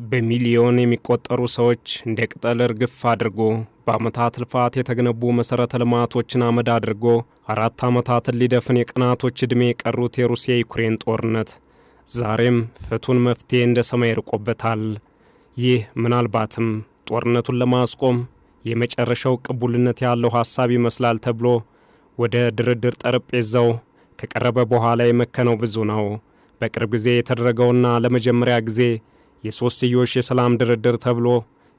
በሚሊዮን የሚቆጠሩ ሰዎች እንደ ቅጠል እርግፍ አድርጎ በዓመታት ልፋት የተገነቡ መሠረተ ልማቶችን አመድ አድርጎ 4 ዓመታትን ሊደፍን የቀናቶች ዕድሜ የቀሩት የሩሲያ ዩክሬን ጦርነት ዛሬም ፍቱን መፍትሄ እንደ ሰማይ ርቆበታል። ይህ ምናልባትም ጦርነቱን ለማስቆም የመጨረሻው ቅቡልነት ያለው ሐሳብ ይመስላል ተብሎ ወደ ድርድር ጠረጴዛው ከቀረበ በኋላ የመከነው ብዙ ነው። በቅርብ ጊዜ የተደረገውና ለመጀመሪያ ጊዜ የሶስትዮሽ የሰላም ድርድር ተብሎ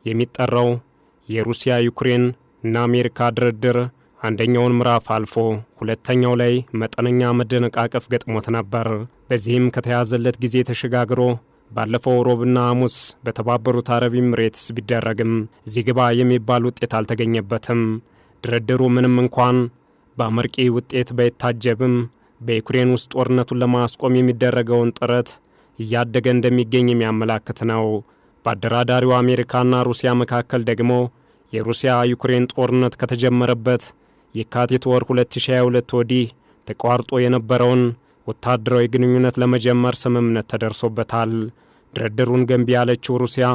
የሚጠራው የሩሲያ ዩክሬን እና አሜሪካ ድርድር አንደኛውን ምዕራፍ አልፎ ሁለተኛው ላይ መጠነኛ መደነቃቀፍ ገጥሞት ነበር። በዚህም ከተያዘለት ጊዜ ተሸጋግሮ ባለፈው ሮብና ሐሙስ በተባበሩት አረብ ኤሚሬትስ ቢደረግም እዚህ ግባ የሚባል ውጤት አልተገኘበትም። ድርድሩ ምንም እንኳን በአመርቂ ውጤት ባይታጀብም በዩክሬን ውስጥ ጦርነቱን ለማስቆም የሚደረገውን ጥረት እያደገ እንደሚገኝ የሚያመላክት ነው። በአደራዳሪው አሜሪካና ሩሲያ መካከል ደግሞ የሩሲያ ዩክሬን ጦርነት ከተጀመረበት የካቲት ወር 2022 ወዲህ ተቋርጦ የነበረውን ወታደራዊ ግንኙነት ለመጀመር ስምምነት ተደርሶበታል። ድርድሩን ገንቢ ያለችው ሩሲያ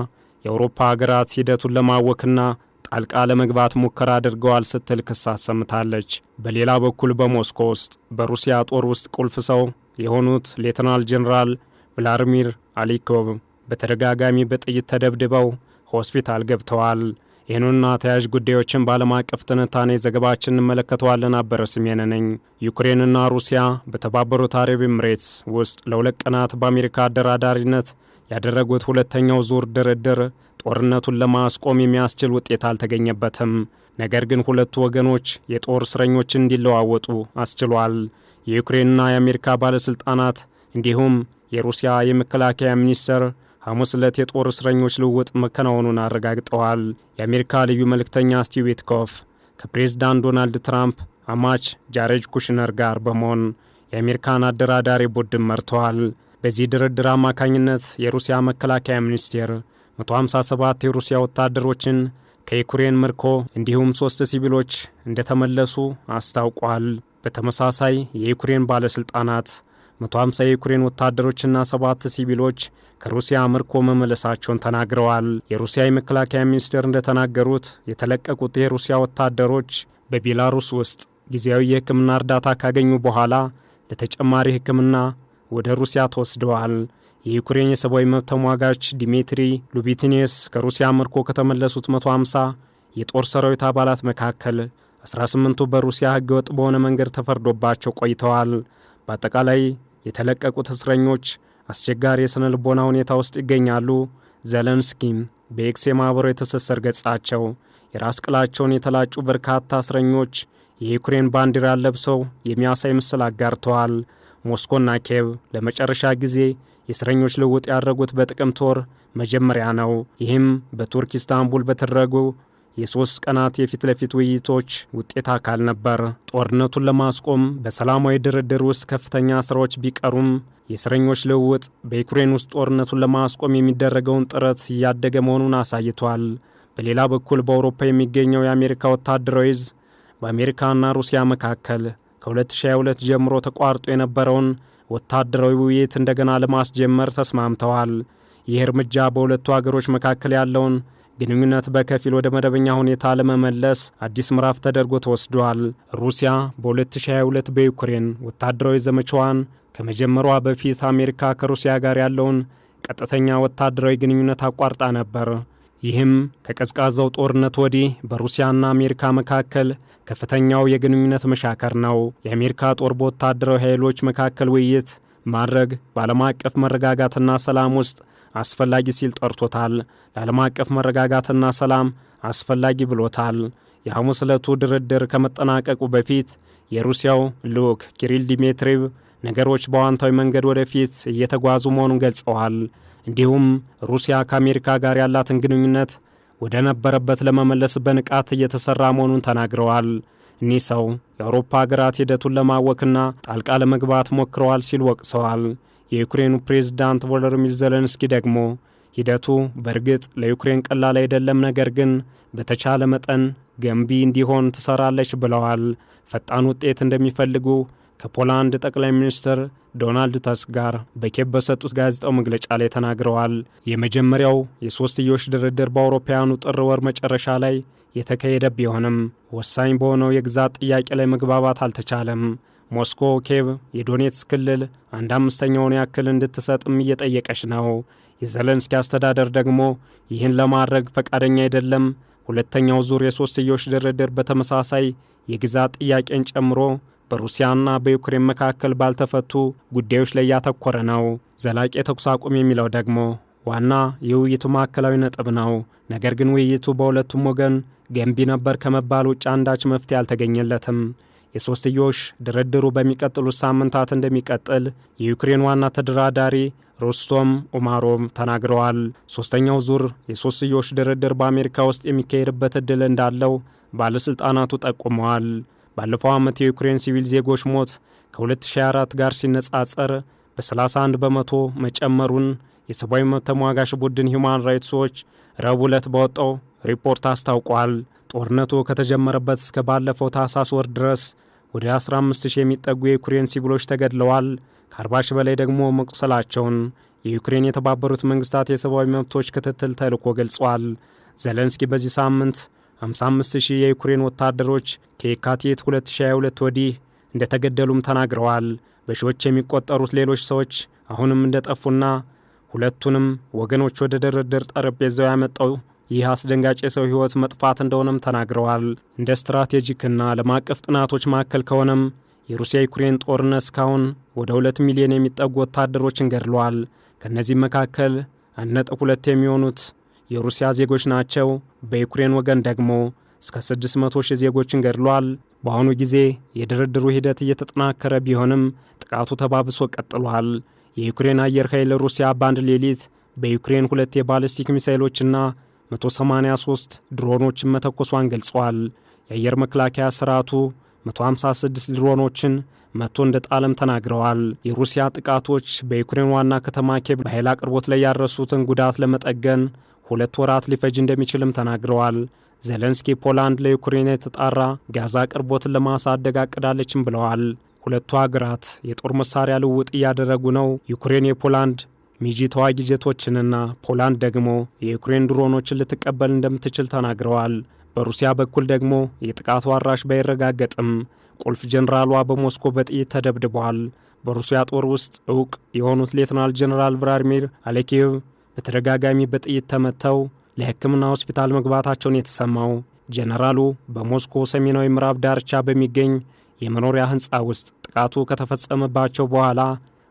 የአውሮፓ ሀገራት ሂደቱን ለማወክና ጣልቃ ለመግባት ሙከራ አድርገዋል ስትል ክስ አሰምታለች። በሌላ በኩል በሞስኮ ውስጥ በሩሲያ ጦር ውስጥ ቁልፍ ሰው የሆኑት ሌተናል ጄኔራል ቭላድሚር አሊኮቭ በተደጋጋሚ በጥይት ተደብድበው ሆስፒታል ገብተዋል። ይህንና ተያያዥ ጉዳዮችን በዓለም አቀፍ ትንታኔ ዘገባችን እንመለከተዋለን። አበረ ስሜነ ነኝ። ዩክሬንና ሩሲያ በተባበሩት አረብ ኤሚሬትስ ውስጥ ለ2 ቀናት በአሜሪካ አደራዳሪነት ያደረጉት ሁለተኛው ዙር ድርድር ጦርነቱን ለማስቆም የሚያስችል ውጤት አልተገኘበትም። ነገር ግን ሁለቱ ወገኖች የጦር እስረኞችን እንዲለዋወጡ አስችሏል። የዩክሬንና የአሜሪካ ባለሥልጣናት እንዲሁም የሩሲያ የመከላከያ ሚኒስትር ሐሙስ ዕለት የጦር እስረኞች ልውውጥ መከናወኑን አረጋግጠዋል። የአሜሪካ ልዩ መልእክተኛ ስቲቭ ዊትኮፍ ከፕሬዝዳንት ዶናልድ ትራምፕ አማች ጃሬድ ኩሽነር ጋር በመሆን የአሜሪካን አደራዳሪ ቡድን መርተዋል። በዚህ ድርድር አማካኝነት የሩሲያ መከላከያ ሚኒስቴር 157 የሩሲያ ወታደሮችን ከዩክሬን ምርኮ እንዲሁም 3 ሲቪሎች እንደተመለሱ አስታውቋል። በተመሳሳይ የዩክሬን ባለሥልጣናት 150 የዩክሬን ወታደሮችና 7 ሲቪሎች ከሩሲያ ምርኮ መመለሳቸውን ተናግረዋል። የሩሲያ የመከላከያ ሚኒስቴር እንደተናገሩት የተለቀቁት የሩሲያ ወታደሮች በቤላሩስ ውስጥ ጊዜያዊ የሕክምና እርዳታ ካገኙ በኋላ ለተጨማሪ ሕክምና ወደ ሩሲያ ተወስደዋል። የዩክሬን የሰብአዊ መብት ተሟጋች ዲሚትሪ ሉቢቲኔስ ከሩሲያ ምርኮ ከተመለሱት 150 የጦር ሰራዊት አባላት መካከል 18ቱ በሩሲያ ሕገወጥ በሆነ መንገድ ተፈርዶባቸው ቆይተዋል። በአጠቃላይ የተለቀቁት እስረኞች አስቸጋሪ የሥነ ልቦና ሁኔታ ውስጥ ይገኛሉ። ዘለንስኪም በኤክስ የማኅበራዊ ትስስር ገጻቸው የራስ ቅላቸውን የተላጩ በርካታ እስረኞች የዩክሬን ባንዲራ ለብሰው የሚያሳይ ምስል አጋርተዋል። ሞስኮና ኪየቭ ለመጨረሻ ጊዜ የእስረኞች ልውውጥ ያደረጉት በጥቅምት ወር መጀመሪያ ነው። ይህም በቱርክ ኢስታንቡል በተደረጉ የ3 ቀናት የፊት ለፊት ውይይቶች ውጤት አካል ነበር። ጦርነቱን ለማስቆም በሰላማዊ ድርድር ውስጥ ከፍተኛ ስራዎች ቢቀሩም የእስረኞች ልውውጥ በዩክሬን ውስጥ ጦርነቱን ለማስቆም የሚደረገውን ጥረት እያደገ መሆኑን አሳይቷል። በሌላ በኩል በአውሮፓ የሚገኘው የአሜሪካ ወታደራዊ ዕዝ በአሜሪካና ሩሲያ መካከል ከ2022 ጀምሮ ተቋርጦ የነበረውን ወታደራዊ ውይይት እንደገና ለማስጀመር ተስማምተዋል። ይህ እርምጃ በሁለቱ አገሮች መካከል ያለውን ግንኙነት በከፊል ወደ መደበኛ ሁኔታ ለመመለስ አዲስ ምዕራፍ ተደርጎ ተወስዷል። ሩሲያ በ2022 በዩክሬን ወታደራዊ ዘመቻዋን ከመጀመሯ በፊት አሜሪካ ከሩሲያ ጋር ያለውን ቀጥተኛ ወታደራዊ ግንኙነት አቋርጣ ነበር። ይህም ከቀዝቃዛው ጦርነት ወዲህ በሩሲያና አሜሪካ መካከል ከፍተኛው የግንኙነት መሻከር ነው። የአሜሪካ ጦር በወታደራዊ ኃይሎች መካከል ውይይት ማድረግ በዓለም አቀፍ መረጋጋትና ሰላም ውስጥ አስፈላጊ ሲል ጠርቶታል። ለዓለም አቀፍ መረጋጋትና ሰላም አስፈላጊ ብሎታል። የሐሙስ ዕለቱ ድርድር ከመጠናቀቁ በፊት የሩሲያው ልዑክ ኪሪል ዲሜትሪቭ ነገሮች በአዎንታዊ መንገድ ወደፊት እየተጓዙ መሆኑን ገልጸዋል። እንዲሁም ሩሲያ ከአሜሪካ ጋር ያላትን ግንኙነት ወደ ነበረበት ለመመለስ በንቃት እየተሰራ መሆኑን ተናግረዋል። እኒህ ሰው የአውሮፓ ሀገራት ሂደቱን ለማወክና ጣልቃ ለመግባት ሞክረዋል ሲል ወቅሰዋል። የዩክሬኑ ፕሬዝዳንት ቮሎዲሚር ዜሌንስኪ ደግሞ ሂደቱ በእርግጥ ለዩክሬን ቀላል አይደለም፣ ነገር ግን በተቻለ መጠን ገንቢ እንዲሆን ትሰራለች ብለዋል። ፈጣን ውጤት እንደሚፈልጉ ከፖላንድ ጠቅላይ ሚኒስትር ዶናልድ ተስክ ጋር በኬብ በሰጡት ጋዜጣዊ መግለጫ ላይ ተናግረዋል። የመጀመሪያው የሶስትዮሽ ድርድር በአውሮፓውያኑ ጥር ወር መጨረሻ ላይ የተካሄደ ቢሆንም ወሳኝ በሆነው የግዛት ጥያቄ ላይ መግባባት አልተቻለም። ሞስኮ ኬቭ የዶኔትስክ ክልል 1/5ኛውን ያክል እንድትሰጥም እየጠየቀች ነው። የዘለንስኪ አስተዳደር ደግሞ ይህን ለማድረግ ፈቃደኛ አይደለም። ሁለተኛው ዙር የሶስትዮሽ ድርድር በተመሳሳይ የግዛት ጥያቄን ጨምሮ በሩሲያና በዩክሬን መካከል ባልተፈቱ ጉዳዮች ላይ ያተኮረ ነው። ዘላቂ የተኩስ አቁም የሚለው ደግሞ ዋና የውይይቱ ማዕከላዊ ነጥብ ነው። ነገር ግን ውይይቱ በሁለቱም ወገን ገንቢ ነበር ከመባል ውጭ አንዳች መፍትሄ አልተገኘለትም። የሶስትዮሽ ድርድሩ በሚቀጥሉት ሳምንታት እንደሚቀጥል የዩክሬን ዋና ተደራዳሪ ሮስቶም ኡማሮቭ ተናግረዋል። ሶስተኛው ዙር የሶስትዮሽ ድርድር በአሜሪካ ውስጥ የሚካሄድበት ዕድል እንዳለው ባለሥልጣናቱ ጠቁመዋል። ባለፈው ዓመት የዩክሬን ሲቪል ዜጎች ሞት ከ2024 ጋር ሲነጻጸር በ31 በመቶ መጨመሩን የሰብአዊ መብት ተሟጋች ቡድን ሂውማን ራይትስ ዎች ረቡዕ ዕለት በወጣው ሪፖርት አስታውቋል። ጦርነቱ ከተጀመረበት እስከ ባለፈው ታህሳስ ወር ድረስ ወደ 15000 የሚጠጉ የዩክሬን ሲቪሎች ተገድለዋል። ከ40 ሺህ በላይ ደግሞ መቁሰላቸውን የዩክሬን የተባበሩት መንግስታት የሰብአዊ መብቶች ክትትል ተልዕኮ ገልጿል። ዘለንስኪ በዚህ ሳምንት 55000 የዩክሬን ወታደሮች ከየካቲት 2022 ወዲህ እንደተገደሉም ተናግረዋል። በሺዎች የሚቆጠሩት ሌሎች ሰዎች አሁንም እንደጠፉና ሁለቱንም ወገኖች ወደ ድርድር ጠረጴዛው ያመጣው ይህ አስደንጋጭ የሰው ሕይወት መጥፋት እንደሆነም ተናግረዋል። እንደ ስትራቴጂክና ዓለም አቀፍ ጥናቶች ማዕከል ከሆነም የሩሲያ ዩክሬን ጦርነት እስካሁን ወደ 2 ሚሊዮን የሚጠጉ ወታደሮችን ገድለዋል። ከእነዚህም መካከል 1.2 የሚሆኑት የሩሲያ ዜጎች ናቸው። በዩክሬን ወገን ደግሞ እስከ 600,000 ዜጎችን ገድለዋል። በአሁኑ ጊዜ የድርድሩ ሂደት እየተጠናከረ ቢሆንም ጥቃቱ ተባብሶ ቀጥሏል። የዩክሬን አየር ኃይል ሩሲያ በአንድ ሌሊት በዩክሬን 2 የባሊስቲክ ሚሳይሎችና 183 ድሮኖችን መተኮሷን ገልጿል። የአየር መከላከያ ስርዓቱ 156 ድሮኖችን መቶ እንደጣለም ተናግረዋል። የሩሲያ ጥቃቶች በዩክሬን ዋና ከተማ ኬቭ በኃይል አቅርቦት ላይ ያረሱትን ጉዳት ለመጠገን 2 ወራት ሊፈጅ እንደሚችልም ተናግረዋል። ዘለንስኪ ፖላንድ ለዩክሬን የተጣራ ጋዝ አቅርቦትን ለማሳደግ አቅዳለችም ብለዋል። ሁለቱ ሀገራት የጦር መሳሪያ ልውውጥ እያደረጉ ነው። ዩክሬን የፖላንድ ሚጂ ተዋጊ ጀቶችንና ፖላንድ ደግሞ የዩክሬን ድሮኖችን ልትቀበል እንደምትችል ተናግረዋል። በሩሲያ በኩል ደግሞ የጥቃቱ አድራሽ ባይረጋገጥም ቁልፍ ጀነራሏ በሞስኮ በጥይት ተደብድበዋል። በሩሲያ ጦር ውስጥ ዕውቅ የሆኑት ሌተናል ጀነራል ቭላድሚር አሌኪየቭ በተደጋጋሚ በጥይት ተመተው ለሕክምና ሆስፒታል መግባታቸውን የተሰማው ጀነራሉ በሞስኮ ሰሜናዊ ምዕራብ ዳርቻ በሚገኝ የመኖሪያ ሕንፃ ውስጥ ጥቃቱ ከተፈጸመባቸው በኋላ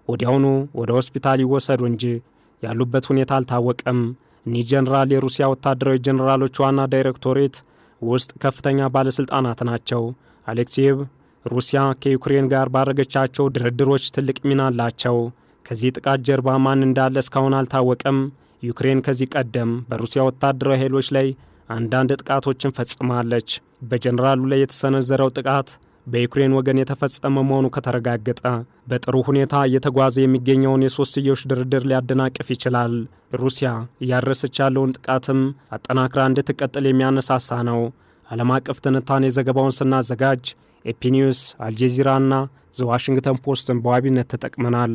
ወዲያውኑ ወደ ሆስፒታል ይወሰዱ እንጂ ያሉበት ሁኔታ አልታወቀም። እኒህ ጀነራል የሩሲያ ወታደራዊ ጀነራሎች ዋና ዳይሬክቶሬት ውስጥ ከፍተኛ ባለሥልጣናት ናቸው። አሌክሲየቭ ሩሲያ ከዩክሬን ጋር ባደረገቻቸው ድርድሮች ትልቅ ሚና አላቸው። ከዚህ ጥቃት ጀርባ ማን እንዳለ እስካሁን አልታወቀም። ዩክሬን ከዚህ ቀደም በሩሲያ ወታደራዊ ኃይሎች ላይ አንዳንድ ጥቃቶችን ፈጽማለች። በጀነራሉ ላይ የተሰነዘረው ጥቃት በዩክሬን ወገን የተፈጸመ መሆኑ ከተረጋገጠ በጥሩ ሁኔታ እየተጓዘ የሚገኘውን የሶስትዮሽ ድርድር ሊያደናቅፍ ይችላል። ሩሲያ እያደረሰች ያለውን ጥቃትም አጠናክራ እንድትቀጥል የሚያነሳሳ ነው። ዓለም አቀፍ ትንታኔ ዘገባውን ስናዘጋጅ ኤፒ ኒውስ፣ አልጀዚራና ዘዋሽንግተን ፖስትን በዋቢነት ተጠቅመናል።